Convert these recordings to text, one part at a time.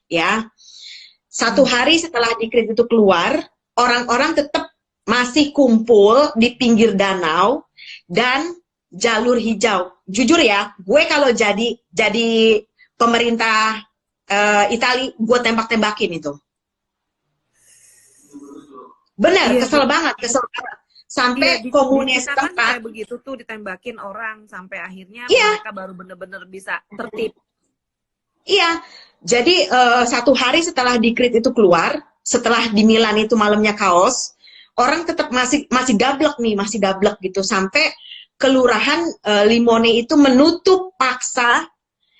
ya. Satu hari setelah dekret itu keluar, orang-orang tetap masih kumpul di pinggir danau dan jalur hijau. Jujur ya, gue kalau jadi pemerintah Itali, gue tembak-tembakin itu. Bener, Iya, kesel banget. Sampai di komunis kita kan tempat. kayak begitu tuh, ditembakin orang sampai akhirnya Iya. mereka baru bener-bener bisa tertib. Iya, jadi satu hari setelah dekret itu keluar, setelah di Milan itu malamnya kaos, orang tetap masih gablek gitu, sampai kelurahan Limone itu menutup paksa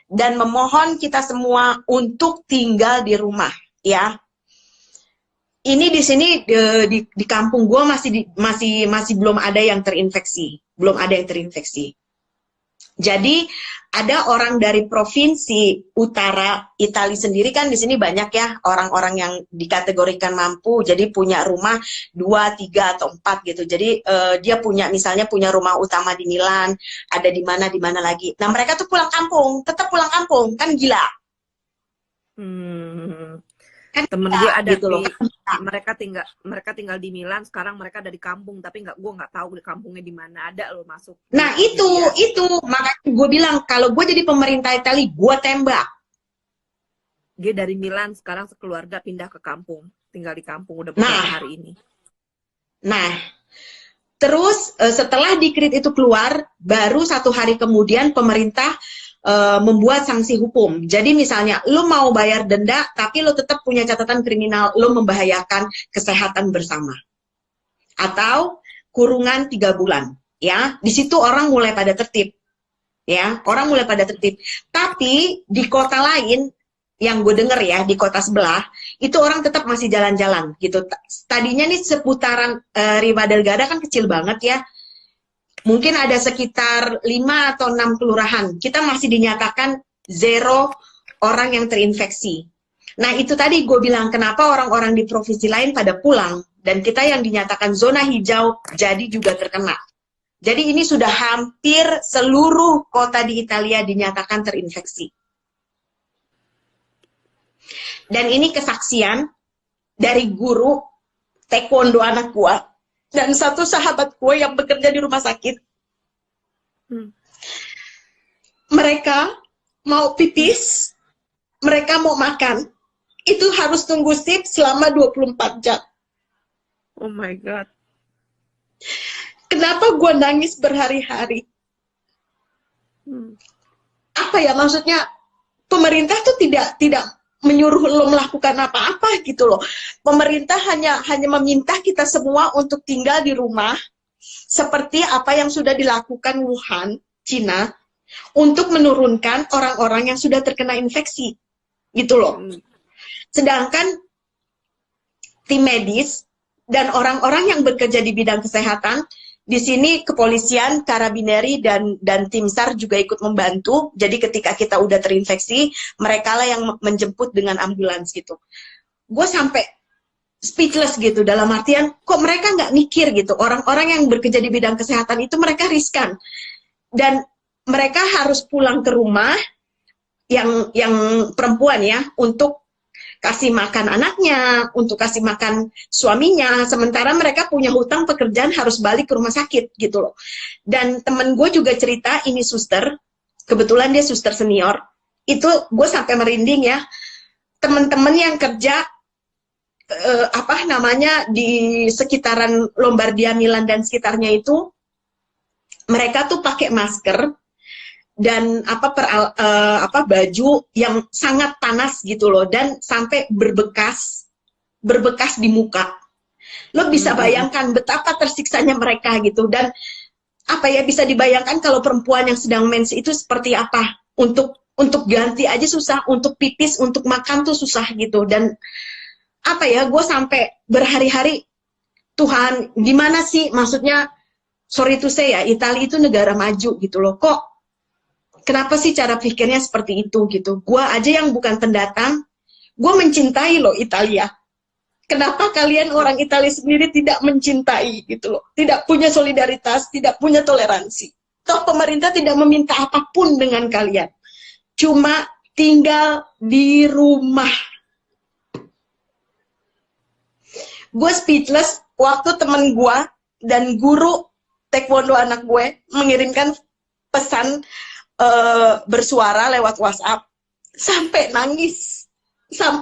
dan memohon kita semua untuk tinggal di rumah, ya. Ini di sini di kampung gue masih belum ada yang terinfeksi, Jadi ada orang dari provinsi utara Italia sendiri, kan di sini banyak ya orang-orang yang dikategorikan mampu, jadi punya rumah 2, 3 atau 4 gitu. Jadi dia misalnya punya rumah utama di Milan, ada di mana lagi. Nah mereka tuh tetap pulang kampung, kan gila. Kan temen gue ada gitu loh. mereka tinggal di Milan, sekarang mereka ada di kampung, tapi gue nggak tahu di kampungnya di mana, ada loh masuk. Nah itu makanya gue bilang kalau gue jadi pemerintah Italia, gue tembak. Dia dari Milan sekarang sekeluarga pindah ke kampung, tinggal di kampung udah beberapa hari ini. Nah, terus setelah dekret itu keluar, baru 1 hari kemudian pemerintah membuat sanksi hukum. Jadi misalnya lo mau bayar denda tapi lo tetap punya catatan kriminal, lo membahayakan kesehatan bersama, atau kurungan 3 bulan, ya. Di situ orang mulai pada tertib, ya, tapi di kota lain yang gue denger ya, di kota sebelah itu orang tetap masih jalan-jalan gitu. Tadinya nih seputaran Riva del Garda kan kecil banget ya, mungkin ada sekitar 5 atau 6 kelurahan, kita masih dinyatakan 0 orang yang terinfeksi. Nah itu tadi gue bilang kenapa orang-orang di provinsi lain pada pulang, dan kita yang dinyatakan zona hijau jadi juga terkena. Jadi ini sudah hampir seluruh kota di Italia dinyatakan terinfeksi. Dan ini kesaksian dari guru taekwondo anak gue dan satu sahabat gue yang bekerja di rumah sakit. Mereka mau pipis, mereka mau makan, itu harus tunggu shift selama 24 jam. Oh my God. Kenapa gue nangis berhari-hari? Apa ya, maksudnya pemerintah tuh tidak menyuruh lo melakukan apa-apa gitu loh. Pemerintah hanya meminta kita semua untuk tinggal di rumah, seperti apa yang sudah dilakukan Wuhan, Cina, untuk menurunkan orang-orang yang sudah terkena infeksi, gitu loh. Sedangkan tim medis dan orang-orang yang bekerja di bidang kesehatan, di sini kepolisian, karabineri, dan tim SAR juga ikut membantu. Jadi ketika kita udah terinfeksi, mereka lah yang menjemput dengan ambulans gitu. Gue sampai speechless gitu, dalam artian kok mereka nggak mikir gitu. Orang-orang yang bekerja di bidang kesehatan itu mereka riskan. Dan mereka harus pulang ke rumah, yang perempuan ya, untuk kasih makan anaknya, untuk kasih makan suaminya, sementara mereka punya hutang pekerjaan harus balik ke rumah sakit gitu loh. Dan temen gue juga cerita, ini suster, kebetulan dia suster senior, itu gue sampai merinding ya, temen-temen yang kerja di sekitaran Lombardia, Milan dan sekitarnya itu, mereka tuh pakai masker dan baju yang sangat panas gitu loh, dan sampai berbekas di muka. Lo bisa bayangkan betapa tersiksanya mereka gitu. Dan bisa dibayangkan kalau perempuan yang sedang mens itu seperti apa, untuk ganti aja susah, untuk pipis, untuk makan tuh susah gitu. Dan gue sampai berhari-hari, Tuhan gimana sih, maksudnya sorry to say ya, Italia itu negara maju gitu loh, kok kenapa sih cara pikirnya seperti itu gitu. Gua aja yang bukan pendatang, gue mencintai loh Italia. Kenapa kalian orang Italia sendiri tidak mencintai gitu loh, tidak punya solidaritas, tidak punya toleransi. Toh pemerintah tidak meminta apapun dengan kalian, cuma tinggal di rumah Gue speechless waktu temen gue dan guru taekwondo anak gue mengirimkan pesan bersuara lewat WhatsApp, sampai nangis.